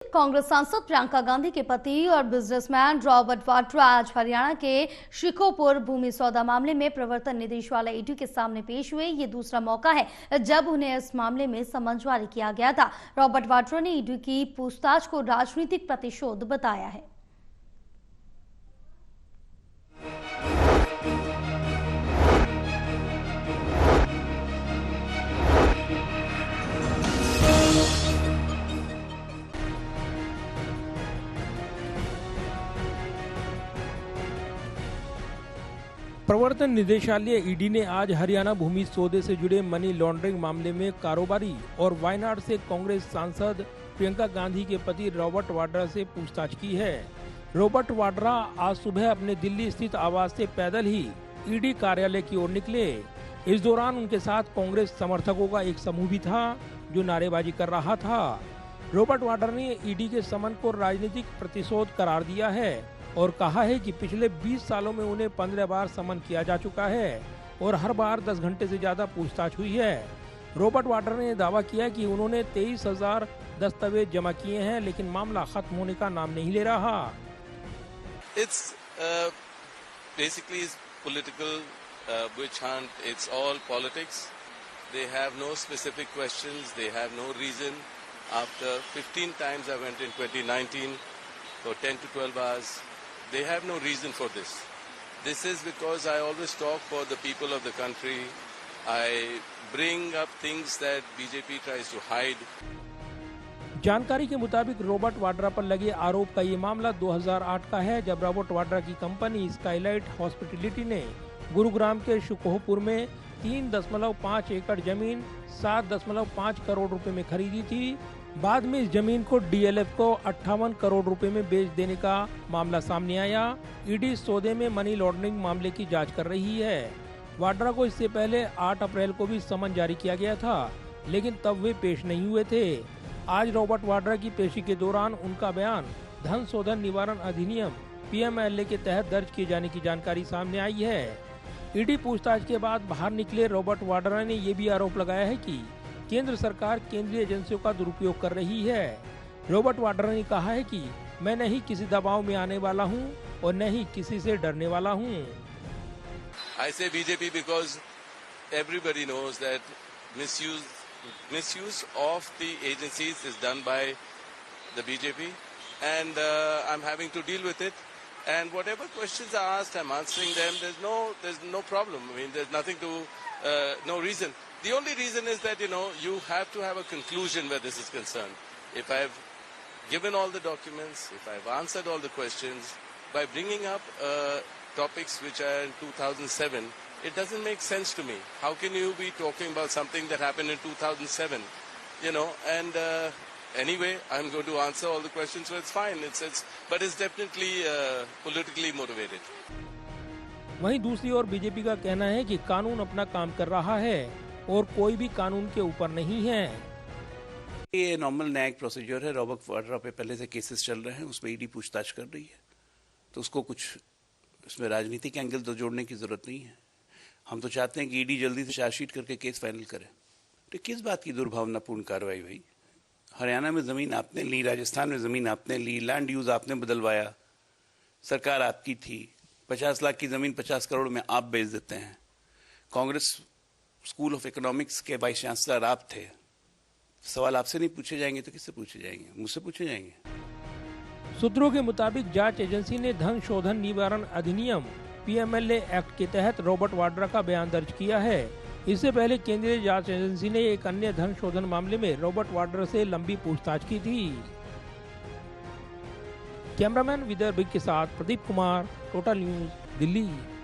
कांग्रेस सांसद प्रियंका गांधी के पति और बिजनेसमैन रॉबर्ट वाड्रा आज हरियाणा के शिकोपुर भूमि सौदा मामले में प्रवर्तन निदेशालय ईडी के सामने पेश हुए। ये दूसरा मौका है जब उन्हें इस मामले में समन जारी किया गया था। रॉबर्ट वाड्रा ने ईडी की पूछताछ को राजनीतिक प्रतिशोध बताया है। प्रवर्तन निदेशालय ईडी ने आज हरियाणा भूमि सौदे से जुड़े मनी लॉन्ड्रिंग मामले में कारोबारी और वायनाड से कांग्रेस सांसद प्रियंका गांधी के पति रॉबर्ट वाड्रा से पूछताछ की है। रॉबर्ट वाड्रा आज सुबह अपने दिल्ली स्थित आवास से पैदल ही ईडी कार्यालय की ओर निकले। इस दौरान उनके साथ कांग्रेस समर्थकों का एक समूह भी था जो नारेबाजी कर रहा था। रॉबर्ट वाड्रा ने ईडी के समन को राजनीतिक प्रतिशोध करार दिया है और कहा है कि पिछले 20 सालों में उन्हें 15 बार समन किया जा चुका है और हर बार 10 घंटे से ज्यादा पूछताछ हुई है। रॉबर्ट वाड्रा ने दावा किया कि उन्होंने 23,000 दस्तावेज जमा किए हैं, लेकिन मामला खत्म होने का नाम नहीं ले रहा। It's basically political witch hunt. It's all politics. They have no specific questions. They have no reason. After 15 times I went in 2019 for 10 to 12 hours. They have no reason for this. This is because I always talk for the people of the country. I bring up things that BJP tries to hide. जानकारी के मुताबिक Robert Vadra पर लगे आरोप का ये मामला 2008 का है, जब रॉबर्ट वाड्रा की कंपनी स्काईलाइट हॉस्पिटैलिटी ने गुरुग्राम के शिकोहपुर में 3.5 एकड़ जमीन 7.5 करोड़ रुपए में खरीदी थी। बाद में इस जमीन को डीएलएफ को 58 करोड़ रुपए में बेच देने का मामला सामने आया। ईडी सौदे में मनी लॉन्ड्रिंग मामले की जांच कर रही है। वाड्रा को इससे पहले 8 अप्रैल को भी समन जारी किया गया था, लेकिन तब वे पेश नहीं हुए थे। आज रॉबर्ट वाड्रा की पेशी के दौरान उनका बयान धन शोधन निवारण अधिनियम पीएमएलए के तहत दर्ज किए जाने की जानकारी सामने आई है। ईडी पूछताछ के बाद बाहर निकले रॉबर्ट वाड्रा ने ये भी आरोप लगाया है कि केंद्र सरकार केंद्रीय एजेंसियों का दुरुपयोग कर रही है। रॉबर्ट वाड्रा ने कहा है कि मैं न ही किसी दबाव में आने वाला हूं और न ही किसी से डरने वाला हूं। I say BJP because everybody knows that misuse of the agencies is done by the BJP, and I'm having to deal with it. And whatever questions are asked, I'm answering them. There's no problem. I mean, there's nothing to, no reason. The only reason is that, you have to have a conclusion where this is concerned. If I've given all the documents, if I've answered all the questions, by bringing up topics which are in 2007, it doesn't make sense to me. How can you be talking about something that happened in 2007? And anyway, I'm going to answer all the questions, so it's fine. But it's definitely politically motivated. वहीं दूसरी ओर BJP का कहना है कि कानून अपना काम कर रहा है और कोई भी कानून के ऊपर नहीं है। ये नॉर्मल न्यायिक प्रोसीजर है। रॉबर्ट वाड्रा पे पहले से केसेस चल रहे हैं, उसमें ईडी पूछताछ कर रही है, तो उसको कुछ इसमें राजनीतिक एंगल तो जोड़ने की जरूरत नहीं है। हम तो चाहते हैं कि ईडी जल्दी से चार्जशीट करके केस फाइनल करे। तो किस बात की दुर्भावनापूर्ण कार्रवाई भाई? हरियाणा में जमीन आपने ली, राजस्थान में जमीन आपने ली, लैंड यूज आपने बदलवाया, सरकार आपकी थी। 50 लाख की जमीन 50 करोड़ में आप बेच देते हैं। कांग्रेस स्कूल ऑफ इकोनॉमिक्स के वाइस चांसलर आप थे। सवाल आपसे नहीं पूछे जाएंगे तो किससे पूछे जाएंगे? मुझसे पूछे जाएंगे। सूत्रों के मुताबिक जांच एजेंसी ने धन शोधन निवारण अधिनियम पीएमएलए एक्ट के तहत रॉबर्ट वाड्रा का बयान दर्ज किया है। इससे पहले केंद्रीय जांच एजेंसी ने एक अन्य धन शोधन मामले में रॉबर्ट वाड्रा से लंबी पूछताछ की थी। कैमरामैन विदर्भ के साथ प्रदीप कुमार, टोटल न्यूज, दिल्ली।